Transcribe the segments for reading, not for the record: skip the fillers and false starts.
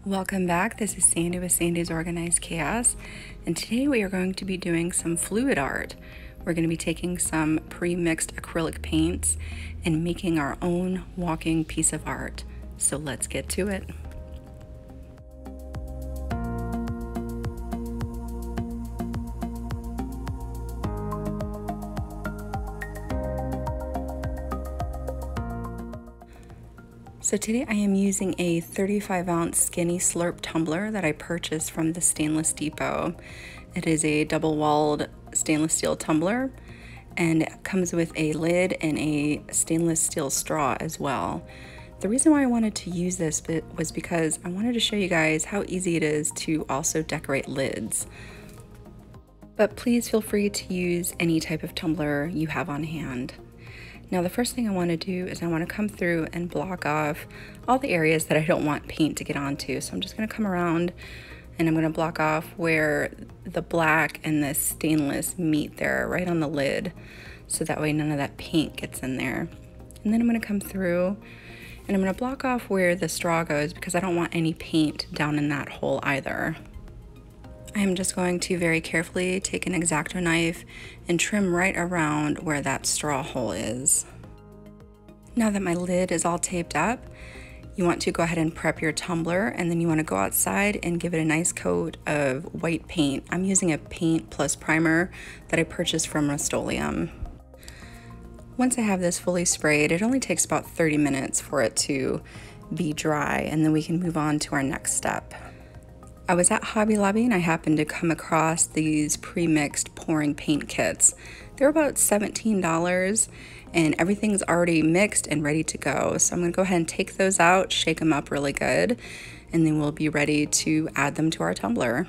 Welcome back. This is Sandy with Sandy's Organized Chaos, and today we are going to be doing some fluid art. We're going to be taking some pre-mixed acrylic paints and making our own walking piece of art. So let's get to it. So today I am using a 35-ounce skinny slurp tumbler that I purchased from the Stainless Depot. It is a double-walled stainless steel tumbler, and it comes with a lid and a stainless steel straw as well. The reason why I wanted to use this was because I wanted to show you guys how easy it is to also decorate lids. But please feel free to use any type of tumbler you have on hand. Now the first thing I want to do is I want to come through and block off all the areas that I don't want paint to get onto. So I'm just going to come around and I'm going to block off where the black and the stainless meet there, right on the lid, so that way none of that paint gets in there. And then I'm going to come through and I'm going to block off where the straw goes because I don't want any paint down in that hole either. I'm just going to very carefully take an X-Acto knife and trim right around where that straw hole is. Now that my lid is all taped up, you want to go ahead and prep your tumbler, and then you want to go outside and give it a nice coat of white paint. I'm using a paint plus primer that I purchased from Rust-Oleum. Once I have this fully sprayed, it only takes about 30 minutes for it to be dry, and then we can move on to our next step. I was at Hobby Lobby and I happened to come across these pre-mixed pouring paint kits. They're about $17 and everything's already mixed and ready to go. So I'm going to go ahead and take those out, shake them up really good, and then we'll be ready to add them to our tumbler.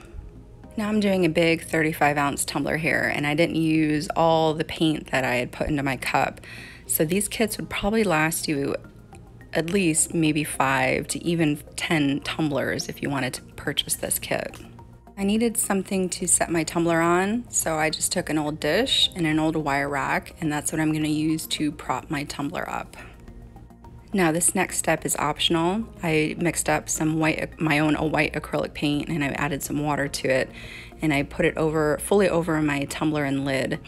Now I'm doing a big 35-ounce tumbler here, and I didn't use all the paint that I had put into my cup. So these kits would probably last you at least maybe 5 to even 10 tumblers if you wanted to purchase this kit. I needed something to set my tumbler on, so I just took an old dish and an old wire rack, and that's what I'm going to use to prop my tumbler up. Now this next step is optional. I mixed up some my own white acrylic paint, and I added some water to it, and I put it fully over my tumbler and lid.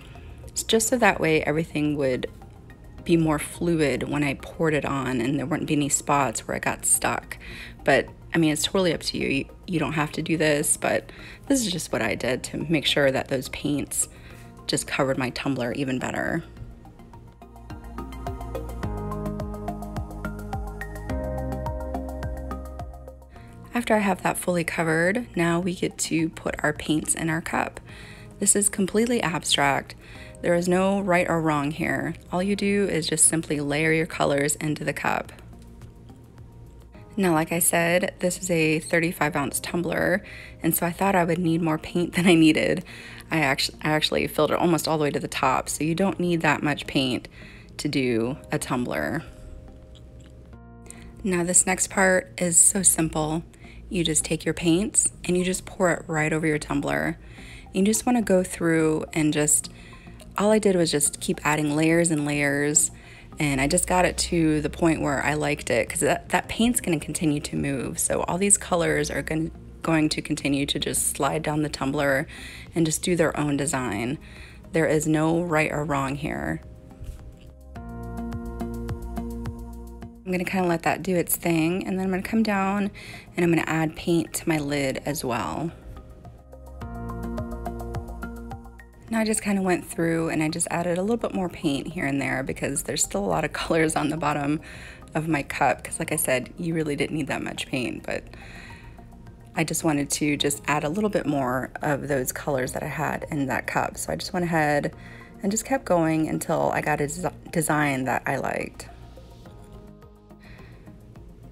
It's just so that way everything would be more fluid when I poured it on and there wouldn't be any spots where it got stuck. But I mean, it's totally up to you. You don't have to do this, but this is just what I did to make sure that those paints just covered my tumbler even better. After I have that fully covered, now we get to put our paints in our cup. This is completely abstract. There is no right or wrong here. All you do is just simply layer your colors into the cup. Now, like I said, this is a 35-ounce tumbler, and so I thought I would need more paint than I needed. I actually filled it almost all the way to the top, so you don't need that much paint to do a tumbler. Now this next part is so simple. You just take your paints and you just pour it right over your tumbler. You just want to go through and all I did was just keep adding layers and layers, and I just got it to the point where I liked it because that paint's going to continue to move. So all these colors are going to continue to just slide down the tumbler and just do their own design. There is no right or wrong here. I'm going to kind of let that do its thing, and then I'm going to come down and I'm going to add paint to my lid as well. Now I just kind of went through and I just added a little bit more paint here and there because there's still a lot of colors on the bottom of my cup because, like I said, you really didn't need that much paint, but I just wanted to just add a little bit more of those colors that I had in that cup. So I just went ahead and just kept going until I got a design that I liked.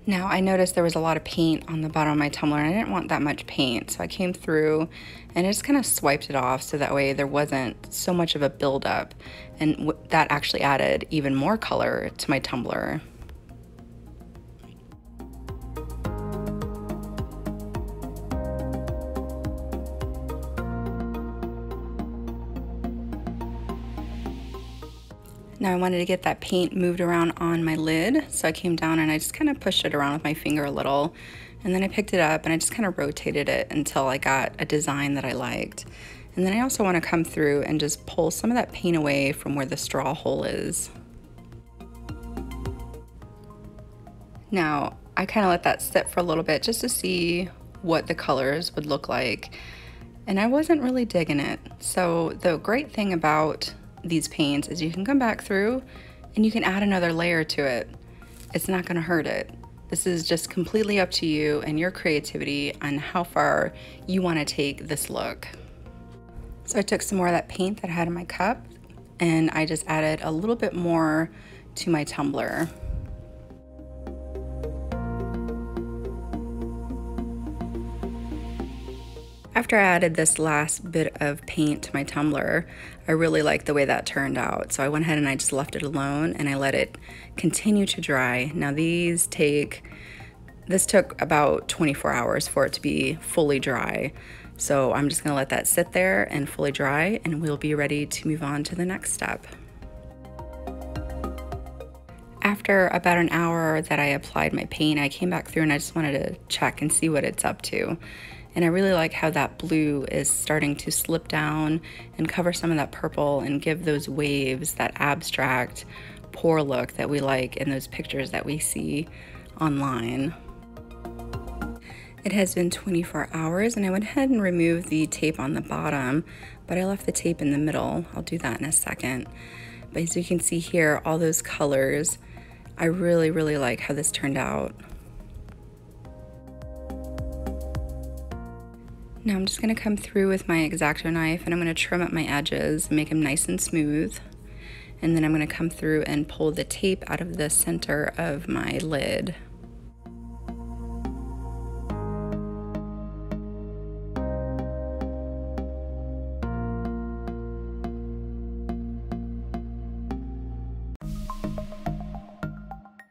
Now I noticed there was a lot of paint on the bottom of my tumbler and I didn't want that much paint, so I came through and I just kind of swiped it off so that way there wasn't so much of a buildup, and that actually added even more color to my tumbler. Now I wanted to get that paint moved around on my lid, so I came down and I just kind of pushed it around with my finger a little, And then I picked it up and I just kind of rotated it until I got a design that I liked. And then I also want to come through and just pull some of that paint away from where the straw hole is. Now, I kind of let that sit for a little bit just to see what the colors would look like. And I wasn't really digging it. So the great thing about these paints is you can come back through and you can add another layer to it. It's not going to hurt it. This is just completely up to you and your creativity on how far you want to take this look. So I took some more of that paint that I had in my cup and I just added a little bit more to my tumbler. After I added this last bit of paint to my tumbler, I really liked the way that turned out. So I went ahead and I just left it alone and I let it continue to dry. Now this took about 24 hours for it to be fully dry. So I'm just gonna let that sit there and fully dry and we'll be ready to move on to the next step. After about an hour that I applied my paint, I came back through and I just wanted to check and see what it's up to. And I really like how that blue is starting to slip down and cover some of that purple and give those waves that abstract pour look that we like in those pictures that we see online. It has been 24 hours and I went ahead and removed the tape on the bottom, but I left the tape in the middle. I'll do that in a second. But as you can see here, all those colors, I really, really like how this turned out. Now I'm just going to come through with my X-Acto knife and I'm going to trim up my edges and make them nice and smooth. And then I'm going to come through and pull the tape out of the center of my lid.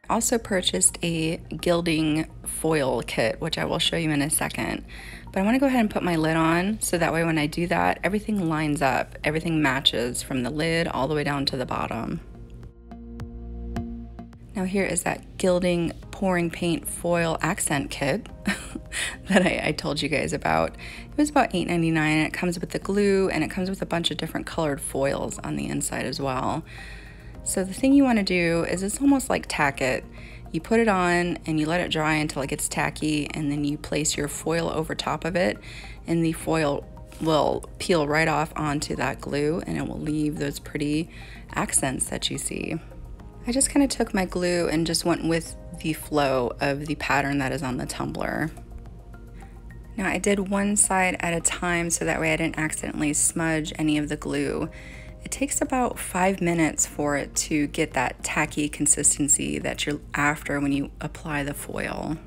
I also purchased a Gilding Foil kit, which I will show you in a second. But I want to go ahead and put my lid on so that way when I do that, everything lines up, everything matches from the lid all the way down to the bottom. Now here is that Gilding Pouring Paint Foil Accent Kit that I told you guys about. It was about $8.99 and it comes with the glue and it comes with a bunch of different colored foils on the inside as well. So the thing you want to do is it's almost like tack it. You put it on and you let it dry until it gets tacky and then you place your foil over top of it and the foil will peel right off onto that glue and it will leave those pretty accents that you see. I just kind of took my glue and just went with the flow of the pattern that is on the tumbler. Now I did one side at a time so that way I didn't accidentally smudge any of the glue. It takes about 5 minutes for it to get that tacky consistency that you're after when you apply the foil.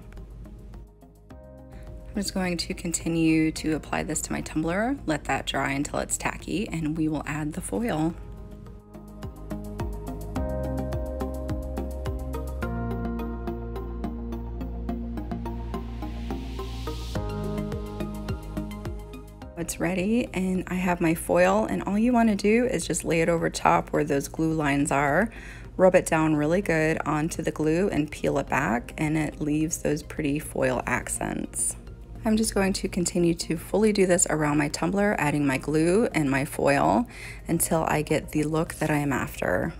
I'm just going to continue to apply this to my tumbler, let that dry until it's tacky, and we will add the foil. It's ready and I have my foil and all you want to do is just lay it over top where those glue lines are, rub it down really good onto the glue and peel it back and it leaves those pretty foil accents. I'm just going to continue to fully do this around my tumbler, adding my glue and my foil until I get the look that I am after.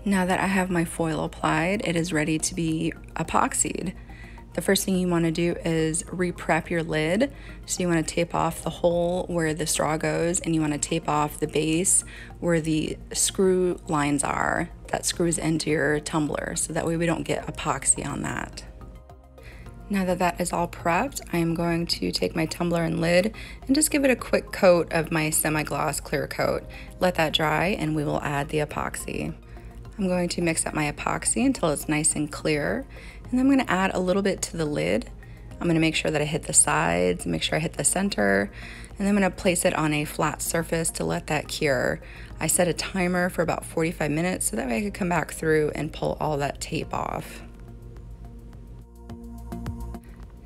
Now that I have my foil applied, it is ready to be epoxied. The first thing you want to do is re-prep your lid. So you want to tape off the hole where the straw goes and you want to tape off the base where the screw lines are that screws into your tumbler so that way we don't get epoxy on that. Now that that is all prepped, I am going to take my tumbler and lid and just give it a quick coat of my semi-gloss clear coat. Let that dry and we will add the epoxy. I'm going to mix up my epoxy until it's nice and clear, and then I'm going to add a little bit to the lid. I'm going to make sure that I hit the sides, make sure I hit the center, and then I'm going to place it on a flat surface to let that cure. I set a timer for about 45 minutes so that way I could come back through and pull all that tape off.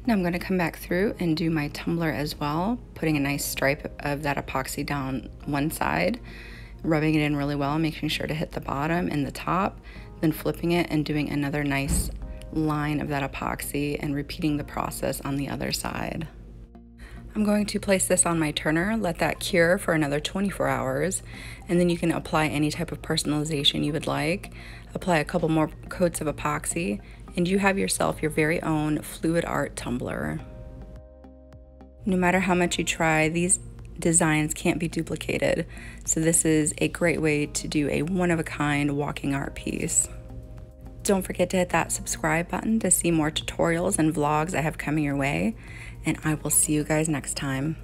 Now I'm going to come back through and do my tumbler as well, putting a nice stripe of that epoxy down one side, rubbing it in really well, making sure to hit the bottom and the top, then flipping it and doing another nice line of that epoxy and repeating the process on the other side. I'm going to place this on my turner, let that cure for another 24 hours, and then you can apply any type of personalization you would like. Apply a couple more coats of epoxy, and you have yourself your very own fluid art tumbler. No matter how much you try, these designs can't be duplicated, so this is a great way to do a one-of-a-kind walking art piece. Don't forget to hit that subscribe button to see more tutorials and vlogs I have coming your way, and I will see you guys next time.